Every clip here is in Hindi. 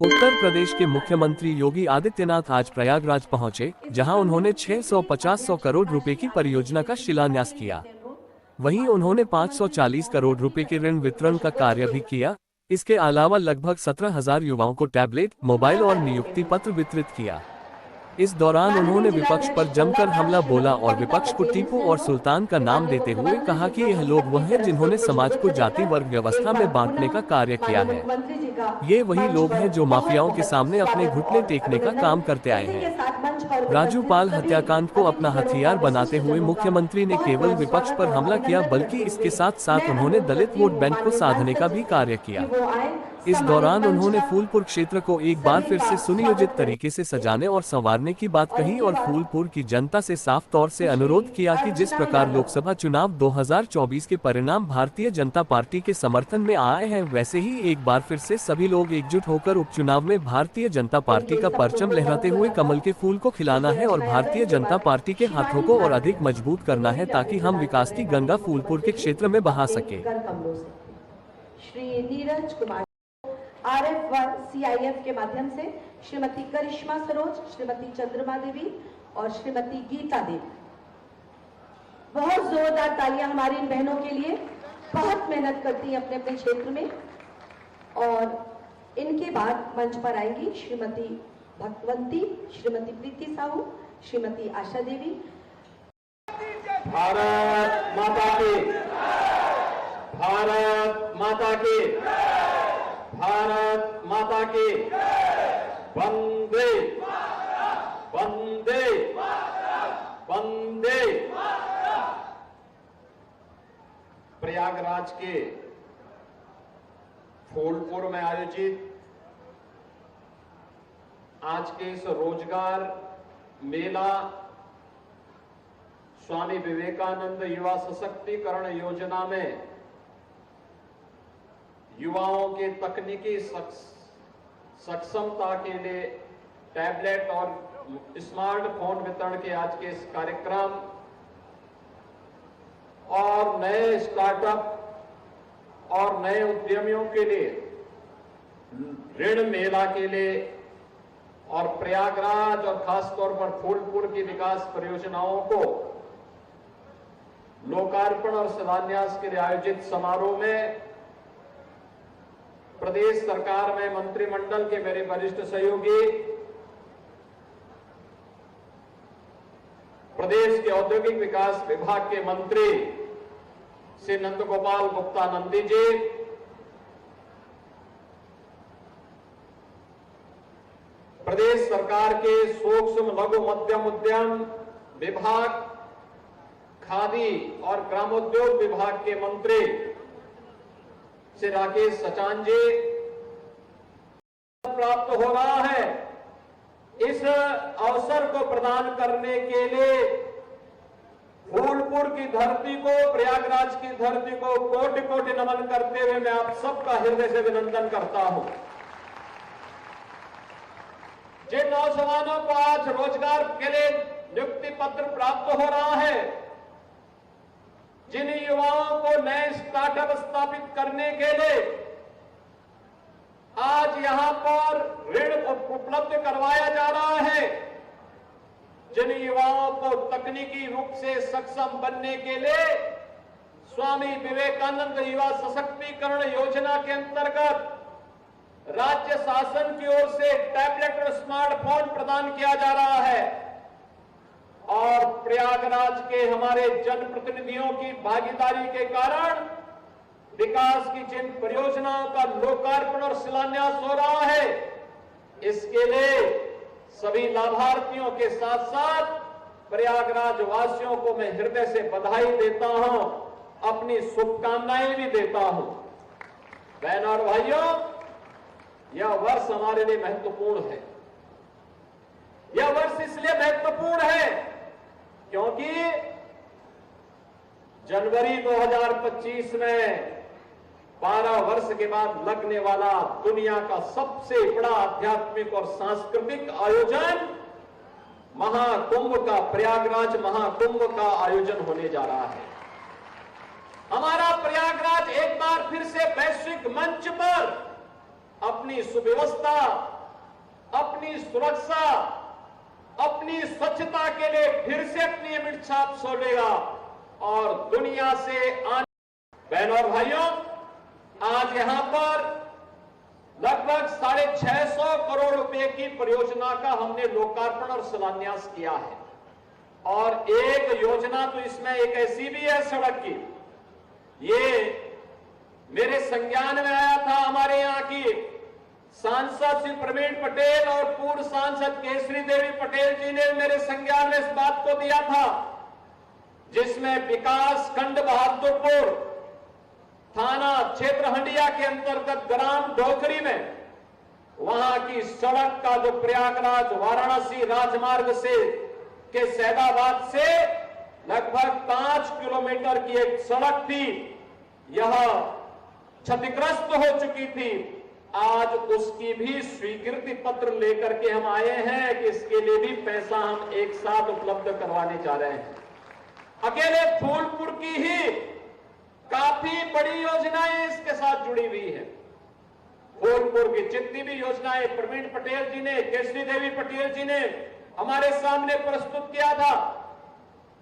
उत्तर प्रदेश के मुख्यमंत्री योगी आदित्यनाथ आज प्रयागराज पहुंचे, जहां उन्होंने 650 करोड़ रुपए की परियोजना का शिलान्यास किया। वहीं उन्होंने 540 करोड़ रुपए के ऋण वितरण का कार्य भी किया। इसके अलावा लगभग 17,000 युवाओं को टैबलेट, मोबाइल और नियुक्ति पत्र वितरित किया। इस दौरान उन्होंने विपक्ष पर जमकर हमला बोला और विपक्ष को टीपू और सुल्तान का नाम देते हुए कहा कि यह लोग वह हैं जिन्होंने समाज को जाति वर्ग व्यवस्था में बांटने का कार्य किया है। ये वही लोग हैं जो माफियाओं के सामने अपने घुटने टेकने का काम करते आए हैं। राजूपाल हत्याकांड को अपना हथियार बनाते हुए मुख्यमंत्री ने केवल विपक्ष पर हमला किया, बल्कि इसके साथ साथ उन्होंने दलित वोट बैंक को साधने का भी कार्य किया। इस दौरान उन्होंने फूलपुर क्षेत्र को एक बार फिर से सुनियोजित तरीके से सजाने और संवारने की बात कही और फूलपुर की जनता से साफ तौर से अनुरोध किया कि जिस प्रकार लोकसभा चुनाव 2024 के परिणाम भारतीय जनता पार्टी के समर्थन में आए हैं, वैसे ही एक बार फिर से सभी लोग एकजुट होकर उपचुनाव में भारतीय जनता पार्टी का परचम लहराते हुए कमल के फूल को खिलाना है और भारतीय जनता पार्टी के हाथों को और अधिक मजबूत करना है, ताकि हम विकास की गंगा फूलपुर के क्षेत्र में बहा सके। श्री नीरज कुमार RF1 CIF के माध्यम से श्रीमती करिश्मा सरोज, श्रीमती चंद्रमा देवी और श्रीमती गीता देवी। बहुत जोरदार तालियां हमारी इन बहनों के लिए। बहुत मेहनत करती हैं अपने अपने क्षेत्र में। और इनके बाद मंच पर आएंगी श्रीमती भगवंती, श्रीमती प्रीति साहू, श्रीमती आशा देवी। भारत माता की, भारत माता की, भारत माता की, वंदे वंदे वंदे। प्रयागराज के फूलपुर में आयोजित आज के इस रोजगार मेला स्वामी विवेकानंद युवा सशक्तिकरण योजना में युवाओं के तकनीकी सक्षमता के लिए टैबलेट और स्मार्टफोन वितरण के आज के इस कार्यक्रम और नए स्टार्टअप और नए उद्यमियों के लिए ऋण मेला के लिए और प्रयागराज और खासतौर पर फूलपुर की विकास परियोजनाओं को लोकार्पण और शिलान्यास के लिए आयोजित समारोह में प्रदेश सरकार में मंत्रिमंडल के मेरे वरिष्ठ सहयोगी, प्रदेश के औद्योगिक विकास विभाग के मंत्री श्री नंदगोपाल गुप्ता नंदी जी, प्रदेश सरकार के सूक्ष्म लघु मध्यम उद्यम विभाग, खादी और ग्रामोद्योग विभाग के मंत्री श्री राकेश सचान जी प्राप्त हो रहा है। इस अवसर को प्रदान करने के लिए फूलपुर की धरती को, प्रयागराज की धरती को कोटि कोटि नमन करते हुए मैं आप सबका हृदय से अभिनंदन करता हूं। जिन नौजवानों को आज रोजगार के लिए नियुक्ति पत्र प्राप्त हो रहा है, जिन युवाओं को नए स्टार्टअप स्थापित करने के लिए आज यहां पर ऋण उपलब्ध करवाया जा रहा है, जिन युवाओं को तकनीकी रूप से सक्षम बनने के लिए स्वामी विवेकानंद युवा सशक्तिकरण योजना के अंतर्गत राज्य शासन की ओर से टैबलेट और स्मार्टफोन प्रदान किया जा रहा है और प्रयागराज के हमारे जनप्रतिनिधियों की भागीदारी के कारण विकास की जिन परियोजनाओं का लोकार्पण और शिलान्यास हो रहा है, इसके लिए सभी लाभार्थियों के साथ साथ प्रयागराज वासियों को मैं हृदय से बधाई देता हूं, अपनी शुभकामनाएं भी देता हूं। बहनों और भाइयों, यह वर्ष हमारे लिए महत्वपूर्ण है। यह वर्ष इसलिए महत्वपूर्ण है क्योंकि जनवरी 2025 में 12 वर्ष के बाद लगने वाला दुनिया का सबसे बड़ा आध्यात्मिक और सांस्कृतिक आयोजन महाकुंभ का, प्रयागराज महाकुंभ का आयोजन होने जा रहा है। हमारा प्रयागराज एक बार फिर से वैश्विक मंच पर अपनी सुव्यवस्था, अपनी सुरक्षा, अपनी स्वच्छता के लिए फिर से अपनी अमिट छाप छोड़ेगा और दुनिया से आने। बहनों और भाइयों, आज यहां पर लगभग 650 करोड़ रुपए की परियोजना का हमने लोकार्पण और शिलान्यास किया है। और एक योजना तो इसमें एक ऐसी भी है सड़क की, ये मेरे संज्ञान में आया था। हमारे यहाँ की सांसद श्री प्रवीण पटेल और पूर्व सांसद केसरी देवी पटेल जी ने मेरे संज्ञान में इस बात को दिया था, जिसमें विकास खंड बहादुरपुर थाना क्षेत्र हंडिया के अंतर्गत ग्राम डोकरी में वहां की सड़क का जो प्रयागराज वाराणसी राजमार्ग से के सैदाबाद से लगभग 5 किलोमीटर की एक सड़क थी, यह क्षतिग्रस्त हो चुकी थी। आज उसकी भी स्वीकृति पत्र लेकर के हम आए हैं कि इसके लिए भी पैसा हम एक साथ उपलब्ध करवाने जा रहे हैं। अकेले फूलपुर की ही काफी बड़ी योजनाएं इसके साथ जुड़ी हुई है। फूलपुर की जितनी भी योजनाएं प्रवीण पटेल जी ने, केसरी देवी पटेल जी ने हमारे सामने प्रस्तुत किया था,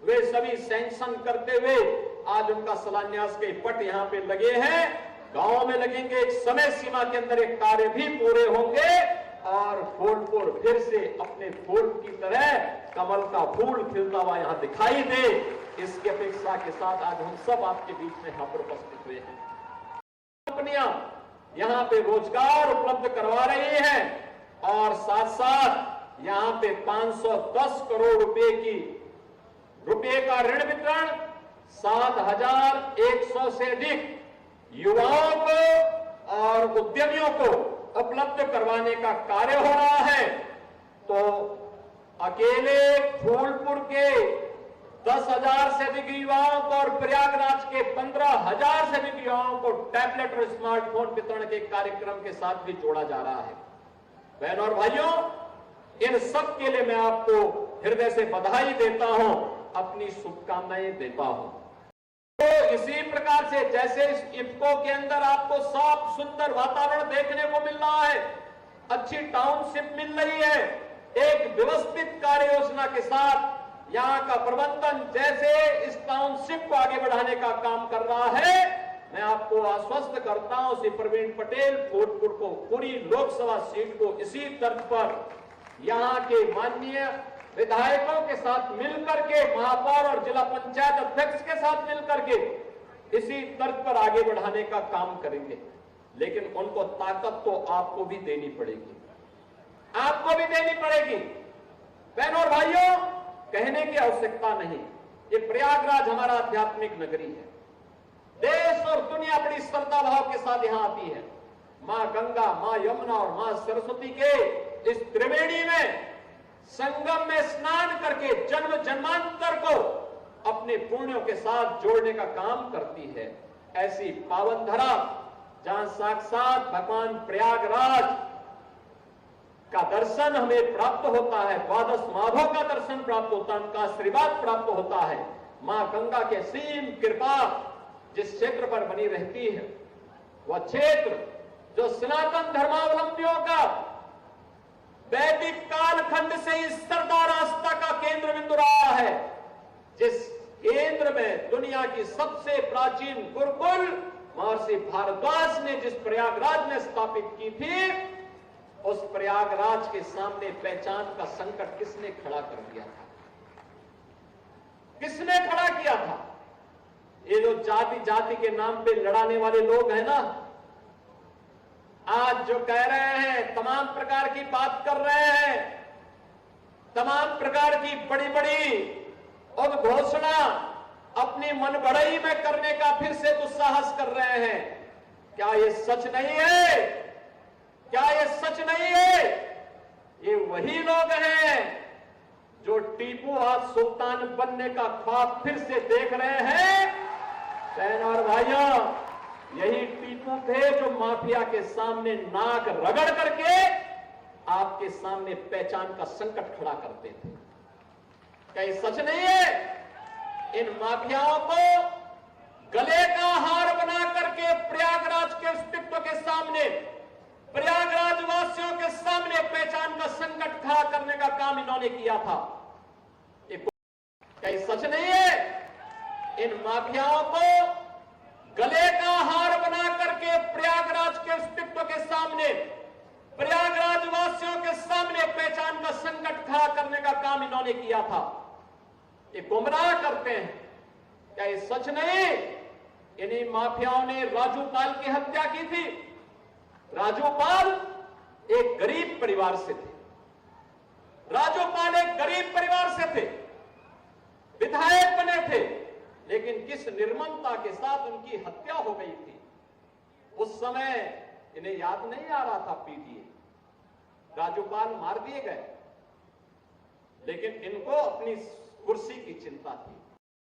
वे सभी सैंक्शन करते हुए आज उनका शिलान्यास के पट यहां पे लगे हैं। गांव में लगेंगे, एक समय सीमा के अंदर एक कार्य भी पूरे होंगे और फूलपुर फिर से अपने फूल की तरह कमल का फूल खिलता हुआ यहां दिखाई दे, इसकी अपेक्षा के साथ आज हम सब आपके बीच में यहां पर उपस्थित हुए हैं। कंपनियां यहां पे रोजगार उपलब्ध करवा रही हैं और साथ साथ यहां पे 510 करोड़ रुपए का ऋण वितरण 7,100 से अधिक युवाओं को और उद्यमियों को उपलब्ध करवाने का कार्य हो रहा है। तो अकेले फूलपुर के 10,000 से अधिक युवाओं को और प्रयागराज के 15,000 से अधिक युवाओं को टैबलेट और स्मार्टफोन वितरण के कार्यक्रम के साथ भी जोड़ा जा रहा है। बहनों और भाइयों, इन सब के लिए मैं आपको हृदय से बधाई देता हूं, अपनी शुभकामनाएं देता हूं। तो इसी प्रकार से जैसे इस इफ्को के अंदर आपको साफ सुंदर वातावरण देखने को मिल रहा है, अच्छी टाउनशिप मिल रही है, एक व्यवस्थित कार्य योजना के साथ यहाँ का प्रबंधन जैसे इस टाउनशिप को आगे बढ़ाने का काम कर रहा है, मैं आपको आश्वस्त करता हूं श्री प्रवीण पटेल फूलपुर को पूरी लोकसभा सीट को इसी तर्ज पर यहाँ के माननीय विधायकों के साथ मिलकर के, महापौर और जिला पंचायत अध्यक्ष के साथ मिलकर के इसी तर्ज पर आगे बढ़ाने का काम करेंगे। लेकिन उनको ताकत तो आपको भी देनी पड़ेगी, आपको भी देनी पड़ेगी। बहनों और भाइयों, कहने की आवश्यकता नहीं, ये प्रयागराज हमारा आध्यात्मिक नगरी है। देश और दुनिया बड़ी श्रद्धा भाव के साथ यहां आती है। मां गंगा, मां यमुना और मां सरस्वती के इस त्रिवेणी में संगम में स्नान करके जन्म जन्मांतर को अपने पुण्यों के साथ जोड़ने का काम करती है। ऐसी पावन धरा जहां साक्षात भगवान प्रयागराज का दर्शन हमें प्राप्त होता है, द्वादश माधव का दर्शन प्राप्त होता है, उनका आशीर्वाद प्राप्त होता है। मां गंगा के असीम कृपा जिस क्षेत्र पर बनी रहती है, वह क्षेत्र जो सनातन धर्मावलंबियों का वैदिक कालखंड से इस सरदार आस्था का केंद्र बिंदु रहा है, जिस केंद्र में दुनिया की सबसे प्राचीन गुरुकुल महर्षि भारद्वाज ने जिस प्रयागराज में स्थापित की थी, उस प्रयागराज के सामने पहचान का संकट किसने खड़ा कर दिया था? किसने खड़ा किया था? ये जो जाति जाति के नाम पे लड़ाने वाले लोग हैं ना, आज जो कह रहे हैं, तमाम प्रकार की बात कर रहे हैं, तमाम प्रकार की बड़ी बड़ी उद्घोषणा अपनी मन बढ़ई में करने का फिर से दुस्साहस कर रहे हैं। क्या ये सच नहीं है? क्या ये सच नहीं है? ये वही लोग हैं जो टीपू आज सुल्तान बनने का ख्वाब फिर से देख रहे हैं। बहनों और भाइयों, यही टीपू थे जो माफिया के सामने नाक रगड़ करके आपके सामने पहचान का संकट खड़ा करते थे। क्या ये सच नहीं है? इन माफियाओं को गले का हार बना करके प्रयागराज के अस्तित्व के सामने प्रयागराज वासियों के सामने पहचान का संकट खड़ा करने का काम इन्होंने किया था। क्या सच नहीं है? इन माफियाओं को गले का हार बना करके प्रयागराज के अस्तित्व के सामने, प्रयागराज वासियों के सामने पहचान का संकट खड़ा करने का काम इन्होंने किया था। ये गुमराह करते हैं। क्या ये सच नहीं? इन्हीं माफियाओं ने राजूपाल की हत्या की थी। राजूपाल एक गरीब परिवार से थे। राजूपाल एक गरीब परिवार से थे, विधायक बने थे, लेकिन किस निर्ममता के साथ उनकी हत्या हो गई थी। उस समय इन्हें याद नहीं आ रहा था पीटीए, राजूपाल मार दिए गए, लेकिन इनको अपनी कुर्सी की चिंता थी।